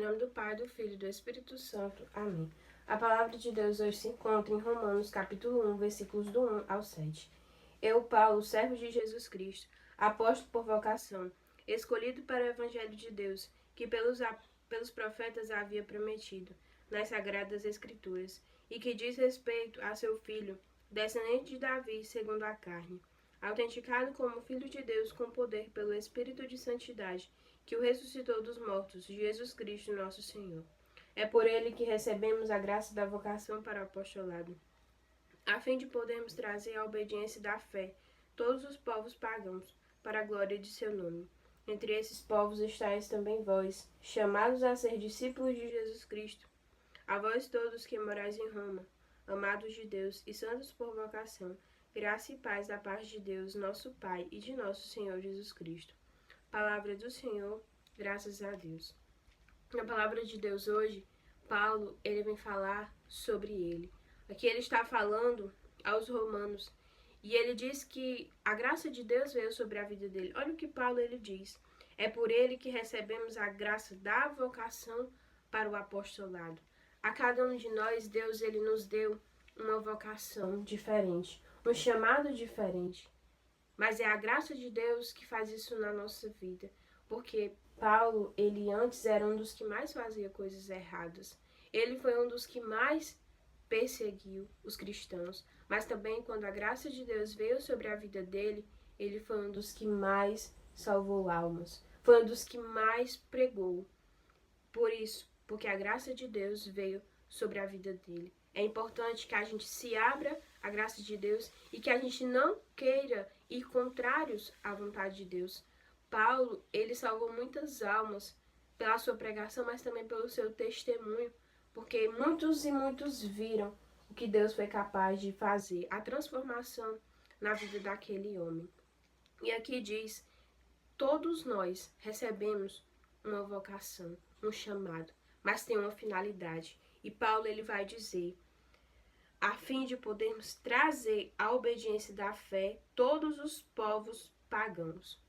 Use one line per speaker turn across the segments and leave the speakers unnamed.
nome do Pai, do Filho e do Espírito Santo. Amém. A palavra de Deus hoje se encontra em Romanos, capítulo 1, versículos do 1 ao 7. Eu, Paulo, servo de Jesus Cristo, apóstolo por vocação, escolhido para o Evangelho de Deus, que pelos profetas havia prometido, nas Sagradas Escrituras, e que diz respeito a seu Filho, descendente de Davi, segundo a carne, autenticado como Filho de Deus com poder pelo Espírito de Santidade, que o ressuscitou dos mortos, Jesus Cristo nosso Senhor. É por ele que recebemos a graça da vocação para o apostolado, a fim de podermos trazer a obediência da fé todos os povos pagãos, para a glória de seu nome. Entre esses povos estáis também vós, chamados a ser discípulos de Jesus Cristo. A vós todos que morais em Roma, amados de Deus e santos por vocação, graça e paz da parte de Deus, nosso Pai, e de nosso Senhor Jesus Cristo. Palavra do Senhor, graças a Deus. Na palavra de Deus hoje, Paulo, ele vem falar sobre ele. Aqui ele está falando aos romanos, e ele diz que a graça de Deus veio sobre a vida dele. Olha o que Paulo ele diz. É por ele que recebemos a graça da vocação para o apostolado. A cada um de nós, Deus ele nos deu uma vocação diferente, um chamado diferente. Mas é a graça de Deus que faz isso na nossa vida. Porque Paulo, ele antes era um dos que mais fazia coisas erradas. Ele foi um dos que mais perseguiu os cristãos. Mas também quando a graça de Deus veio sobre a vida dele, ele foi um dos que mais salvou almas. Foi um dos que mais pregou. Por isso, porque a graça de Deus veio sobre a vida dele. É importante que a gente se abra à graça de Deus e que a gente não queira ir contrários à vontade de Deus. Paulo, ele salvou muitas almas pela sua pregação, mas também pelo seu testemunho, porque muitos e muitos viram o que Deus foi capaz de fazer, a transformação na vida daquele homem. E aqui diz, todos nós recebemos uma vocação, um chamado, mas tem uma finalidade. E Paulo ele vai dizer, a fim de podermos trazer a obediência da fé todos os povos pagãos.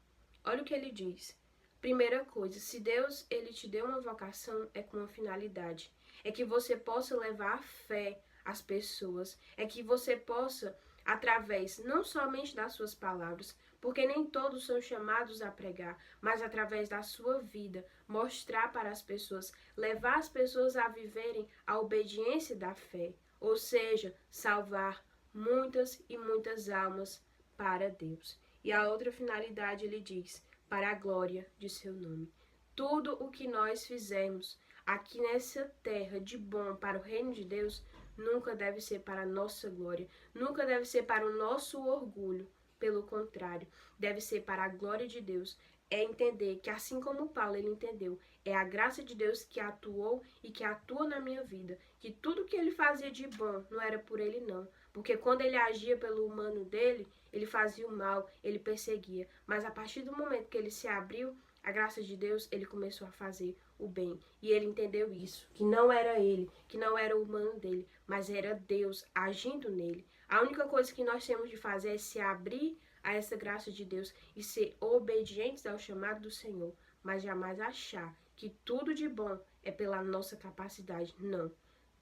Olha o que ele diz. Primeira coisa, se Deus ele te deu uma vocação, é com uma finalidade. É que você possa levar a fé às pessoas. É que você possa, através não somente das suas palavras, porque nem todos são chamados a pregar, mas através da sua vida, mostrar para as pessoas, levar as pessoas a viverem a obediência da fé. Ou seja, salvar muitas e muitas almas para Deus. E a outra finalidade, ele diz, para a glória de seu nome. Tudo o que nós fizermos aqui nessa terra de bom para o reino de Deus, nunca deve ser para a nossa glória, nunca deve ser para o nosso orgulho. Pelo contrário, deve ser para a glória de Deus. É entender que assim como Paulo ele entendeu, é a graça de Deus que atuou e que atua na minha vida. Que tudo que ele fazia de bom não era por ele não. Porque quando ele agia pelo humano dele, ele fazia o mal, ele perseguia. Mas a partir do momento que ele se abriu, a graça de Deus, ele começou a fazer o bem. E ele entendeu isso, que não era ele, que não era o humano dele, mas era Deus agindo nele. A única coisa que nós temos de fazer é se abrir a essa graça de Deus e ser obedientes ao chamado do Senhor, mas jamais achar que tudo de bom é pela nossa capacidade. Não.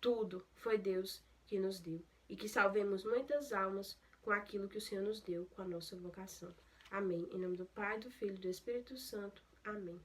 Tudo foi Deus que nos deu. E que salvemos muitas almas com aquilo que o Senhor nos deu, com a nossa vocação. Amém. Em nome do Pai, do Filho e do Espírito Santo. Amém.